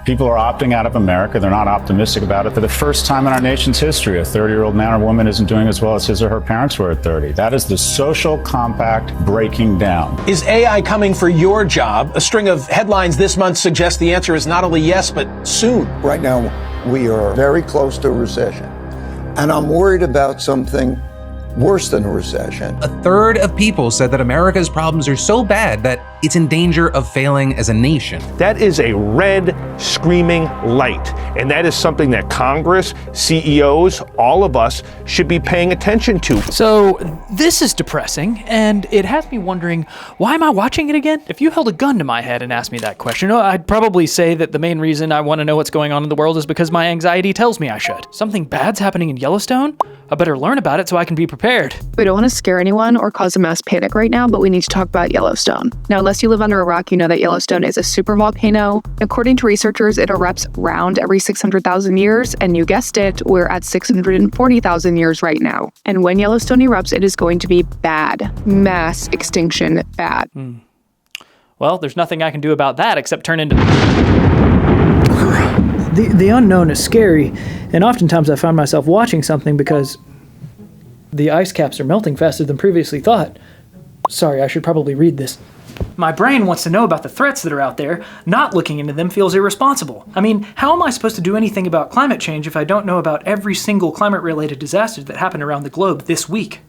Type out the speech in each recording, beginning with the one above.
People are opting out of America. They're not optimistic about it. For the first time in our nation's history, a 30-year-old man or woman isn't doing as well as his or her parents were at 30. That is the social compact breaking down. Is AI coming for your job? A string of headlines this month suggest the answer is not only yes, but soon. Right now, we are very close to a recession. And I'm worried about something worse than a recession. A third of people said that America's problems are so bad that it's in danger of failing as a nation. That is a red screaming light. And that is something that Congress, CEOs, all of us should be paying attention to. So this is depressing, and it has me wondering, why am I watching it again? If you held a gun to my head and asked me that question, I'd probably say that the main reason I want to know what's going on in the world is because my anxiety tells me I should. Something bad's happening in Yellowstone? I better learn about it so I can be prepared. We don't want to scare anyone or cause a mass panic right now, but we need to talk about Yellowstone. Now, unless you live under a rock, you know that Yellowstone is a supervolcano. According to researchers, it erupts round every 600,000 years, and you guessed it, we're at 640,000 years right now. And when Yellowstone erupts, it is going to be bad. Mass extinction bad. Well, there's nothing I can do about that except turn into... The unknown is scary, and oftentimes I find myself watching something because the ice caps are melting faster than previously thought. Sorry, I should probably read this. My brain wants to know about the threats that are out there. Not looking into them feels irresponsible. I mean, how am I supposed to do anything about climate change if I don't know about every single climate-related disaster that happened around the globe this week?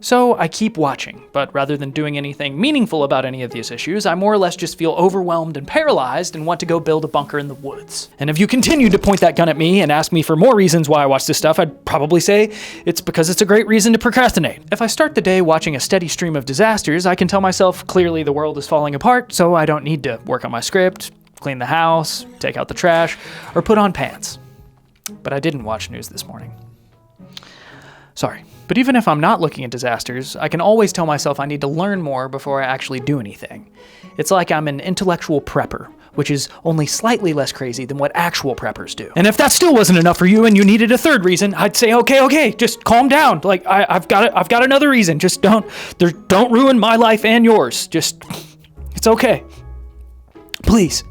So I keep watching, but rather than doing anything meaningful about any of these issues, I more or less just feel overwhelmed and paralyzed and want to go build a bunker in the woods. And if you continued to point that gun at me and ask me for more reasons why I watch this stuff, I'd probably say it's because it's a great reason to procrastinate. If I start the day watching a steady stream of disasters, I can tell myself clearly the world is falling apart, so I don't need to work on my script, clean the house, take out the trash, or put on pants. But I didn't watch news this morning. Sorry. But even if I'm not looking at disasters, I can always tell myself I need to learn more before I actually do anything. It's like I'm an intellectual prepper, which is only slightly less crazy than what actual preppers do. And if that still wasn't enough for you and you needed a third reason, I'd say, okay, just calm down. Like, I've got another reason. Just don't ruin my life and yours. Just, it's okay. Please.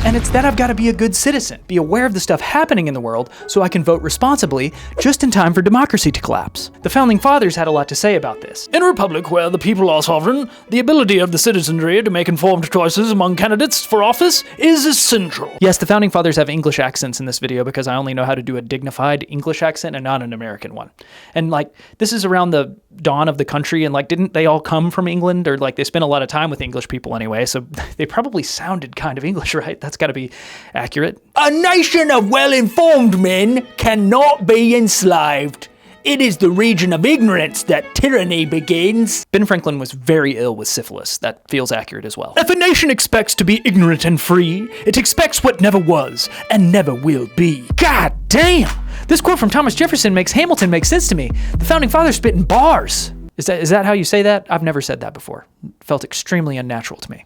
And it's that I've got to be a good citizen, be aware of the stuff happening in the world so I can vote responsibly just in time for democracy to collapse. The Founding Fathers had a lot to say about this. In a republic where the people are sovereign, the ability of the citizenry to make informed choices among candidates for office is essential. Yes, the Founding Fathers have English accents in this video because I only know how to do a dignified English accent and not an American one. And this is around the dawn of the country, and didn't they all come from England? Or they spent a lot of time with English people anyway, so they probably sounded kind of English, right? That's got to be accurate. A nation of well-informed men cannot be enslaved. It is the region of ignorance that tyranny begins. Ben Franklin was very ill with syphilis. That feels accurate as well. If a nation expects to be ignorant and free, it expects what never was and never will be. God damn! This quote from Thomas Jefferson makes Hamilton make sense to me. The Founding Fathers spit in bars. Is that how you say that? I've never said that before. It felt extremely unnatural to me.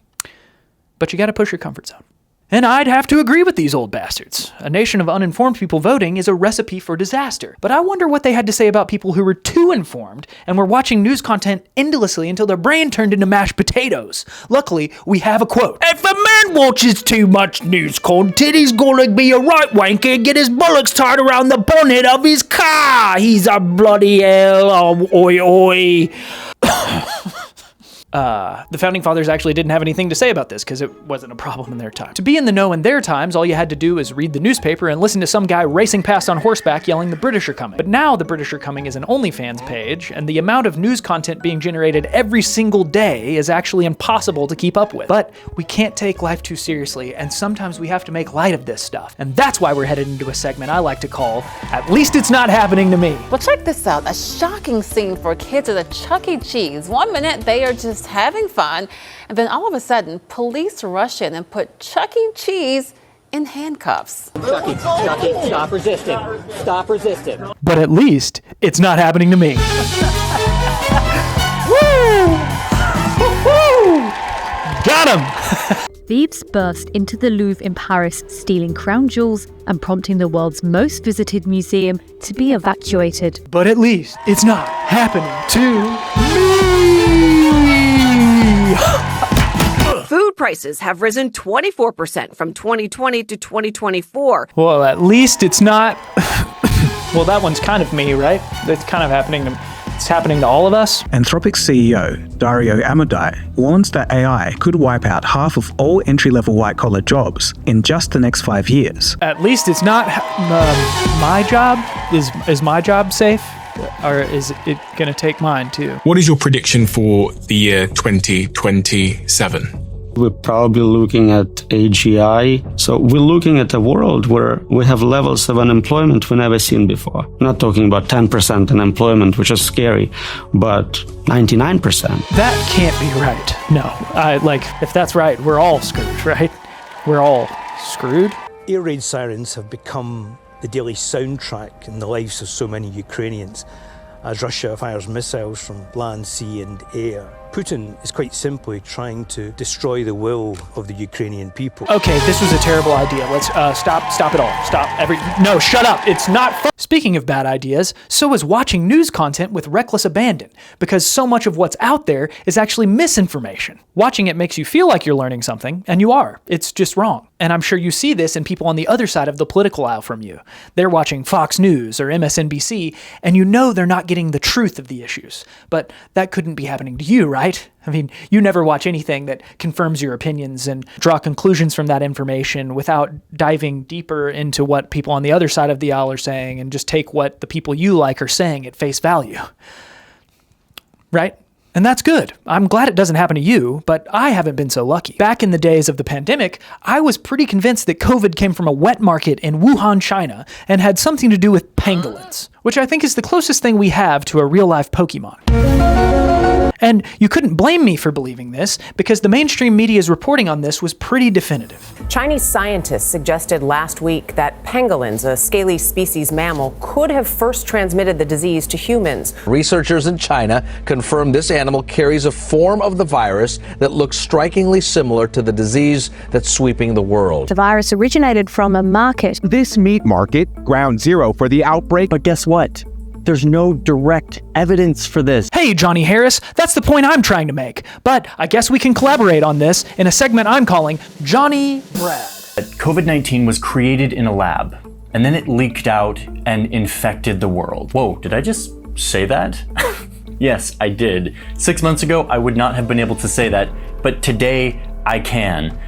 But you gotta push your comfort zone. And I'd have to agree with these old bastards. A nation of uninformed people voting is a recipe for disaster. But I wonder what they had to say about people who were too informed and were watching news content endlessly until their brain turned into mashed potatoes. Luckily, we have a quote. If a man watches too much news content, he's gonna be a right wanker and get his bollocks tied around the bonnet of his car. He's a bloody hell. Oh, oi, oi. The Founding Fathers actually didn't have anything to say about this because it wasn't a problem in their time. To be in the know in their times, all you had to do is read the newspaper and listen to some guy racing past on horseback yelling the British are coming. But now the British are coming is an OnlyFans page, and the amount of news content being generated every single day is actually impossible to keep up with. But we can't take life too seriously, and sometimes we have to make light of this stuff. And that's why we're headed into a segment I like to call, At Least It's Not Happening to Me. Well, check this out. A shocking scene for kids at a Chuck E. Cheese. One minute they are just having fun, and then all of a sudden, police rush in and put Chuck E. Cheese in handcuffs. Chucky, stop resisting. Stop resisting. But at least it's not happening to me. Woo! Woo! Got him! Thieves burst into the Louvre in Paris, stealing crown jewels and prompting the world's most visited museum to be evacuated. But at least it's not happening to me. Food prices have risen 24% from 2020 to 2024. Well, at least it's not. Well, that one's kind of me, right? It's kind of happening to all of us. Anthropic's CEO, Dario Amodei, warns that AI could wipe out half of all entry-level white-collar jobs in just the next 5 years. At least it's not my job. Is my job safe? Or is it going to take mine too? What is your prediction for the year 2027? We're probably looking at AGI. So we're looking at a world where we have levels of unemployment we've never seen before. I'm not talking about 10% unemployment, which is scary, but 99%. That can't be right. No, if that's right, we're all screwed, right? We're all screwed. Air raid sirens have become the daily soundtrack in the lives of so many Ukrainians as Russia fires missiles from land, sea and air. Putin is quite simply trying to destroy the will of the Ukrainian people. Okay, this was a terrible idea. Let's stop it all. No, shut up. It's not fun. Speaking of bad ideas, so is watching news content with reckless abandon, because so much of what's out there is actually misinformation. Watching it makes you feel like you're learning something, and you are. It's just wrong. And I'm sure you see this in people on the other side of the political aisle from you. They're watching Fox News or MSNBC, and you know they're not getting the truth of the issues. But that couldn't be happening to you, right? I mean, you never watch anything that confirms your opinions and draw conclusions from that information without diving deeper into what people on the other side of the aisle are saying and just take what the people you like are saying at face value. Right? And that's good. I'm glad it doesn't happen to you, but I haven't been so lucky. Back in the days of the pandemic, I was pretty convinced that COVID came from a wet market in Wuhan, China, and had something to do with pangolins, which I think is the closest thing we have to a real-life Pokemon. And you couldn't blame me for believing this, because the mainstream media's reporting on this was pretty definitive. Chinese scientists suggested last week that pangolins, a scaly species mammal, could have first transmitted the disease to humans. Researchers in China confirmed this animal carries a form of the virus that looks strikingly similar to the disease that's sweeping the world. The virus originated from a market. This meat market, ground zero for the outbreak. But guess what? There's no direct evidence for this. Hey, Johnny Harris, that's the point I'm trying to make. But I guess we can collaborate on this in a segment I'm calling Johnny Brad. COVID-19 was created in a lab, and then it leaked out and infected the world. Whoa, did I just say that? Yes, I did. 6 months ago, I would not have been able to say that, but today I can.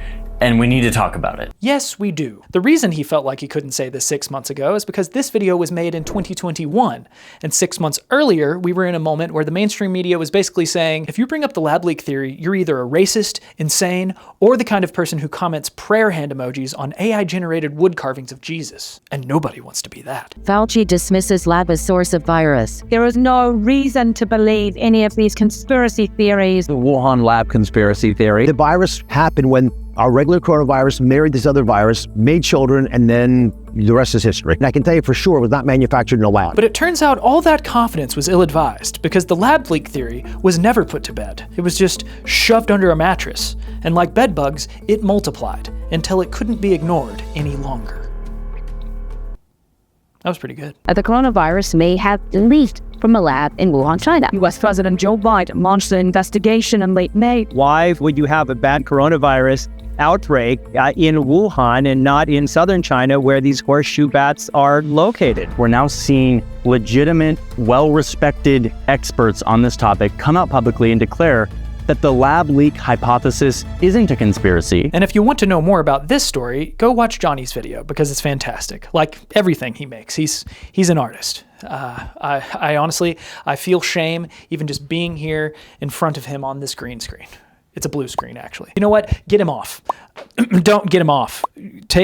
And we need to talk about it. Yes, we do. The reason he felt like he couldn't say this 6 months ago is because this video was made in 2021. And 6 months earlier, we were in a moment where the mainstream media was basically saying, if you bring up the lab leak theory, you're either a racist, insane, or the kind of person who comments prayer hand emojis on AI-generated wood carvings of Jesus. And nobody wants to be that. Fauci dismisses lab as source of virus. There is no reason to believe any of these conspiracy theories. The Wuhan lab conspiracy theory. The virus happened when our regular coronavirus married this other virus, made children, and then the rest is history. And I can tell you for sure it was not manufactured in a lab. But it turns out all that confidence was ill-advised, because the lab leak theory was never put to bed. It was just shoved under a mattress. And like bed bugs, it multiplied until it couldn't be ignored any longer. That was pretty good. The coronavirus may have leaked from a lab in Wuhan, China. U.S. President Joe Biden launched an investigation in late May. Why would you have a bad coronavirus outbreak in Wuhan and not in southern China where these horseshoe bats are located? We're now seeing legitimate, well-respected experts on this topic come out publicly and declare that the lab leak hypothesis isn't a conspiracy. And if you want to know more about this story, go watch Johnny's video, because it's fantastic. Like everything he makes, he's an artist. I honestly, I feel shame even just being here in front of him on this green screen. It's a blue screen, actually. You know what? Get him off. Don't get him off.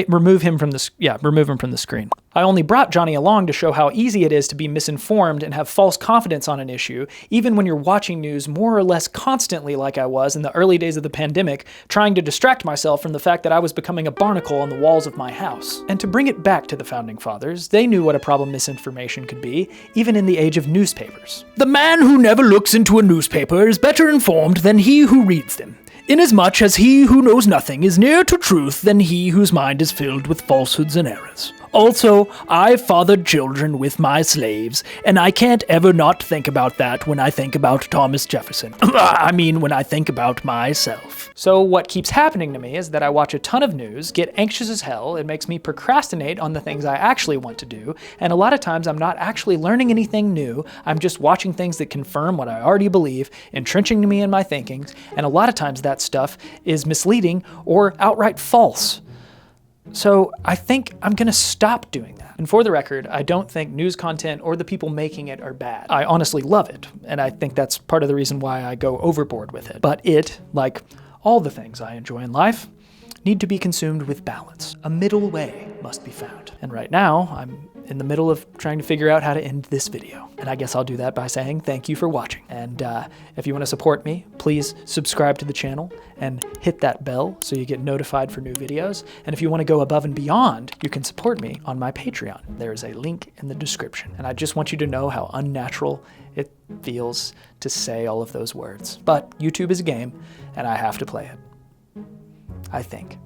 Remove him from the screen. I only brought Johnny along to show how easy it is to be misinformed and have false confidence on an issue, even when you're watching news more or less constantly like I was in the early days of the pandemic, trying to distract myself from the fact that I was becoming a barnacle on the walls of my house. And to bring it back to the Founding Fathers, they knew what a problem misinformation could be, even in the age of newspapers. The man who never looks into a newspaper is better informed than he who reads them, inasmuch as he who knows nothing is nearer to truth than he whose mind is filled with falsehoods and errors. Also, I fathered children with my slaves, and I can't ever not think about that when I think about Thomas Jefferson. I mean, when I think about myself. So what keeps happening to me is that I watch a ton of news, get anxious as hell, it makes me procrastinate on the things I actually want to do, and a lot of times I'm not actually learning anything new, I'm just watching things that confirm what I already believe, entrenching me in my thinkings, and a lot of times that stuff is misleading or outright false. So I think I'm gonna stop doing that. And for the record, I don't think news content or the people making it are bad. I honestly love it, and I think that's part of the reason why I go overboard with it. But it, like all the things I enjoy in life, need to be consumed with balance. A middle way must be found. And right now, I'm in the middle of trying to figure out how to end this video. And I guess I'll do that by saying thank you for watching. And if you want to support me, please subscribe to the channel and hit that bell so you get notified for new videos. And if you want to go above and beyond, you can support me on my Patreon. There is a link in the description. And I just want you to know how unnatural it feels to say all of those words. But YouTube is a game, and I have to play it. I think.